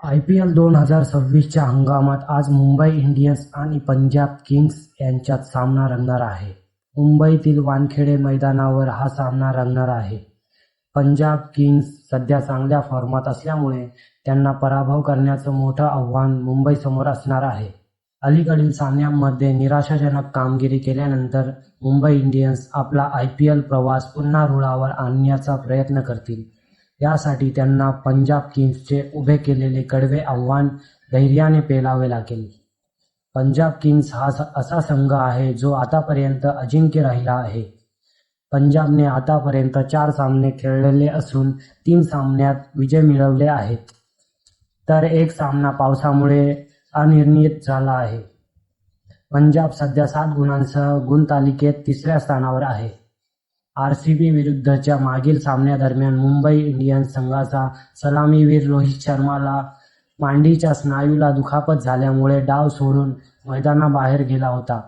IPL 2026च्या हंगामात आज Mumbai Indians आणि पंजाब किंग्स यांच्यात सामना रंगणार आहे. मुंबईतील वानखेडे मैदानावर हा सामना रंगणार आहे. पंजाब किंग्स सध्या चांगल्या फॉर्मात असल्यामुळे त्यांना पराभव करण्याचं मोठं आव्हान मुंबईसमोर असणार आहे. अलीकडील सामन्यांमध्ये निराशाजनक कामगिरी केल्यानंतर मुंबई इंडियन्स आपला IPL प्रवास पुन्हा रुळावर आणण्याचा प्रयत्न करतील. यासाठी त्यांना पंजाब किंग्सचे उभे केलेले कडवे आव्हान धैर्याने पेलावे लागेल. पंजाब किंग्स हा असा संघ आहे जो आतापर्यंत अजिंक्य राहिला आहे. पंजाबने आतापर्यंत 4 सामने खेळलेले असून 3 सामन्यात विजय मिळवले आहेत, तर 1 सामना पावसामुळे अनिर्णित झाला आहे. पंजाब सध्या 7 गुणांसह गुणतालिकेत 3ऱ्या स्थानावर आहे. RCB विरुद्धच्या मागील सामन्यादरम्यान मुंबई इंडियन्स संघाचा सलामीवीर रोहित शर्माला मांडीच्या स्नायूला दुखापत झाल्यामुळे डाव सोडून मैदानाबाहेर गेला होता.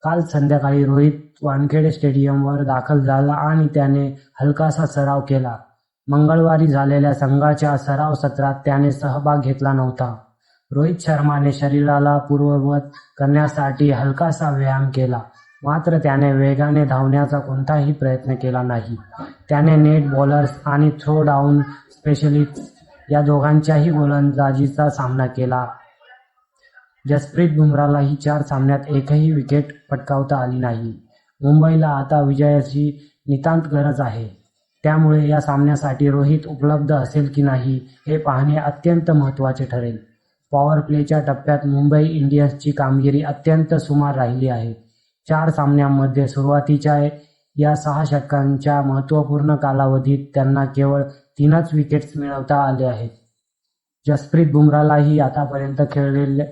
काल संध्याकाळी रोहित वानखेडे स्टेडियमवर दाखल झाला आणि त्याने हलकासा सराव केला. मंगळवारी झालेल्या संघाच्या सराव सत्रात त्याने सहभाग घेतला नव्हता. रोहित शर्माने शरीराला पूर्ववत करण्यासाठी हलकासा व्यायाम केला, मात्र त्याने वेगाने धावण्याचा कोणताही प्रयत्न केला नाही. त्याने नेट बॉलर्स आणि थ्रो डाऊन स्पेशलिस्ट या दोघांच्याही गोलंदाजीचा सामना केला. जसप्रीत बुमराहलाही 4 सामन्यात एकही विकेट पटकावता आली नाही. मुंबईला आता विजयाची नितांत गरज आहे. त्यामुळे या सामन्यासाठी रोहित उपलब्ध असेल की नाही हे पाहणे अत्यंत महत्त्वाचे ठरेल. पॉवर प्लेच्या टप्प्यात मुंबई इंडियन्सची कामगिरी अत्यंत सुमार राहिली आहे. 4 सामन्यांमध्ये सुरुवातीच्या या 6 षटकांच्या महत्त्वपूर्ण कालावधीत त्यांना केवळ 3च विकेट्स मिळवता आले आहेत. जसप्रीत बुमराहलाही आतापर्यंत खेळले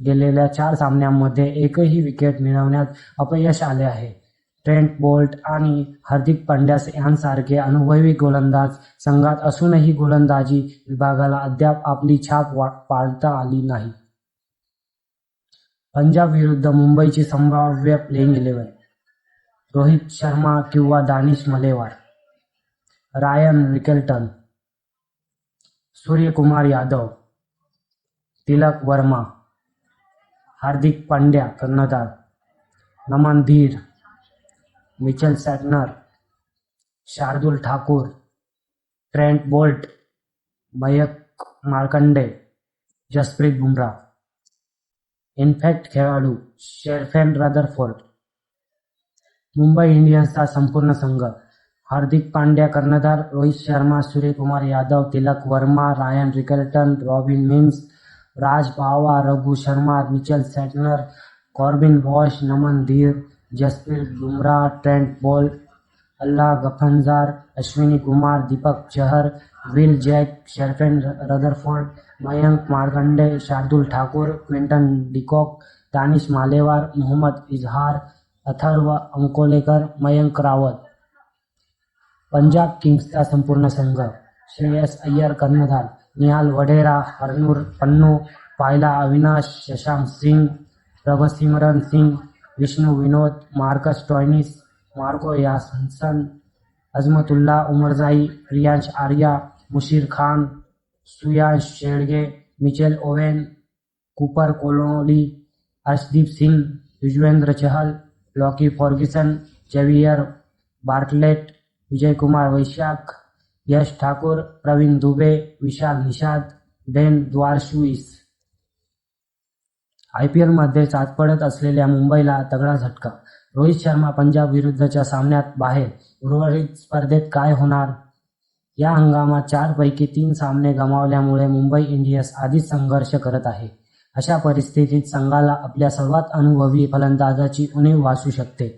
गेलेल्या 4 सामन्यांमध्ये एकही विकेट मिळवण्यात अपयश आले आहे. ट्रेंट बोल्ट आणि हार्दिक पांड्या यांसारखे अनुभवी गोलंदाज संघात असूनही गोलंदाजी विभागाला अद्याप आपली छाप पाडता आली नाही. पंजाब विरुद्ध मुंबईची संभाव्य प्लेइंग 11: रोहित शर्मा किंवा दानिश मलेवार, रायन रिकेल्टन, सूर्यकुमार यादव, तिलक वर्मा, हार्दिक पांड्या कर्णधार, Naman Dhir, Mitchell Santner, Shardul Thakur, Trent Boult, Mayank Markande, Jasprit Bumrah. Impact खेळाडू शेफन रदरफोर्ड. मुंबई इंडियन्सचा संपूर्ण संघ: हार्दिक पांड्या कर्णधार, Rohit Sharma, Suryakumar Yadav, Tilak Varma, Ryan Rickelton, Robin Minz, Raj Bawa, Raghu Sharma, Mitchell Santner, Corbin Bosch, Naman Dhir, Jasprit Bumrah, Trent Boult, Allah गफनजार, Ashwani Kumar, Deepak Chahar, Will Jacks, Sherfane Rutherford, Mayank Markande, Shardul Thakur, Quinton de Kock, Danish Malewar, Mohammad Izhar, Atharva Ankolekar, Mayank Rawat. Punjab किंग्सचा संपूर्ण संघ: श्रेयस अय्यर कर्णधार, Nihal Vadhera, Harnoor Pannu, Pyla Avinash, Shashank Singh, Prabhsimran Singh, Vishnu Vinod, Marcus Stoinis, Marco Jansen, Azmatullah Omarzai, Priyansh Arya, Musheer Khan, Suryansh शेळगे, Mitchell Owen, Cooper Connolly, Arshdeep Singh, Yuzvendra Chahal, Lockie Ferguson, Xavier Bartlett, Vijaykumar Vyshak, Yash Thakur, Praveen Dubey, Vishal Nishad, Ben Dwarshuis. IPLमध्ये चाचपडत असलेल्या मुंबईला तगडा झटका, रोहित शर्मा पंजाब विरुद्धच्या सामन्यात बाहेर. उर्वरित स्पर्धेत काय होणार? या हंगामात 4 पैकी 3 सामने गमावल्यामुळे मुंबई इंडियन्स आधीच संघर्ष करत आहे. अशा परिस्थितीत संघाला आपल्या सर्वात अनुभवी फलंदाजाची उणीव भासू शकते.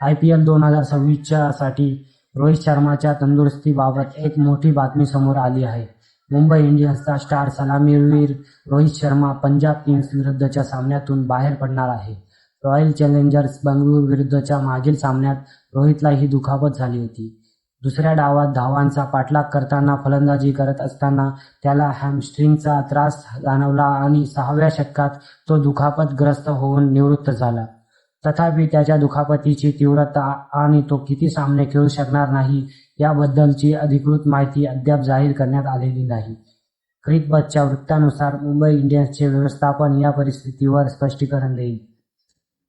IPL 2026 साठी रोहित शर्माच्या तंदुरुस्तीबाबत एक मोठी बातमी समोर आली आहे. मुंबई इंडियन्सचा स्टार सलामीवीर रोहित शर्मा पंजाब किंग्स विरुद्धच्या सामन्यातून बाहेर पडणार आहे. रॉयल चॅलेंजर्स बंगळुरू विरुद्धच्या मागील सामन्यात रोहितला ही दुखापत झाली होती. दुसऱ्या डावात धावांचा पाठलाग करताना फलंदाजी करत असताना त्याला हॅमस्ट्रिंगचा त्रास जाणवला आणि 6व्या षटकात तो दुखापतग्रस्त होऊन निवृत्त झाला. तथापि त्याच्या दुखापतीची तीव्रता आणि तो किती सामने खेळू शकणार नाही याबद्दलची अधिकृत माहिती अद्याप जाहीर करण्यात आलेली नाही. क्रिकबजच्या वृत्तानुसार मुंबई इंडियन्सचे व्यवस्थापन या परिस्थितीवर स्पष्टीकरण देईल.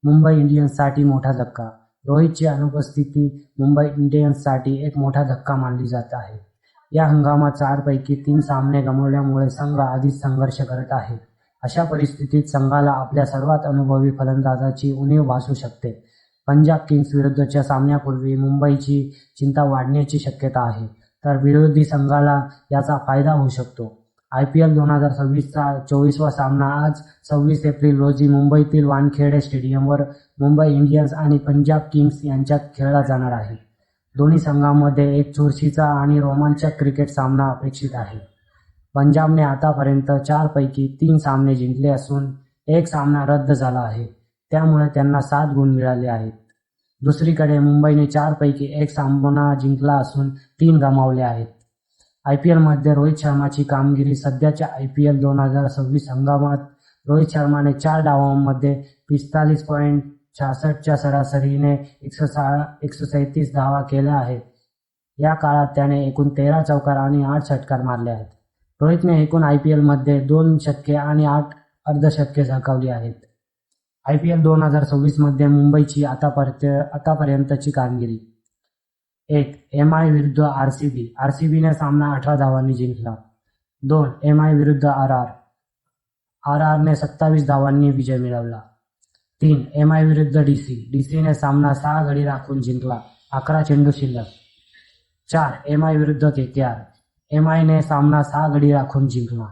मुंबई इंडियन्ससाठी मोठा धक्का. रोहितची अनुपस्थिती मुंबई इंडियन्ससाठी एक मोठा धक्का मानली जात आहे. या हंगामात 4 पैकी 3 सामने गमावल्यामुळे संघ आधीच संघर्ष करत आहे. अशा परिस्थितीत संघाला आपल्या सर्वात अनुभवी फलंदाजाची उणीव भासू शकते. पंजाब किंग्स विरुद्धच्या सामन्यापूर्वी मुंबईची चिंता वाढण्याची शक्यता आहे, तर विरोधी संघाला याचा फायदा होऊ शकतो. IPL 2026चा 24वा सामना आज 26 एप्रिल रोजी मुंबईतील वानखेडे स्टेडियमवर मुंबई इंडियन्स आणि पंजाब किंग्स यांच्यात खेळला जाणार आहे. दोन्ही संघांमध्ये एक चुरशीचा आणि रोमांचक क्रिकेट सामना अपेक्षित आहे. पंजाबने आतापर्यंत 4 पैकी 3 सामने जिंकले असून एक सामना रद्द झाला आहे, त्यामुळे त्यांना 7 गुण मिळाले आहेत. दुसरीकडे मुंबईने 4 पैकी 1 सामना जिंकला असून 3 गमावले आहेत. IPLमध्ये रोहित शर्माची कामगिरी. सध्याच्या IPL 2026 हंगामात रोहित शर्माने 4 डावांमध्ये 45.66च्या सरासरीने 137 धावा केल्या आहेत. या काळात त्याने एकूण 13 चौकार आणि 8 षटकार मारले आहेत. रोहितने एकूण IPLमध्ये 2 शतके आणि 8 अर्धशतके झळकावली आहेत. IPL 2026मध्ये मुंबईची आतापर्यंतची कामगिरी. 1. MI विरुद्ध RCB. RCBने सामना 18 धावांनी जिंकला. 2. MI विरुद्ध RR. RRने 27 धावांनी विजय मिळवला. 3. MI विरुद्ध DC. DCने सामना 6 गडी राखून जिंकला. 11 चेंडू शिल्लक. 4. MI विरुद्ध KKR. MIने सामना 6 गडी राखून जिंकला.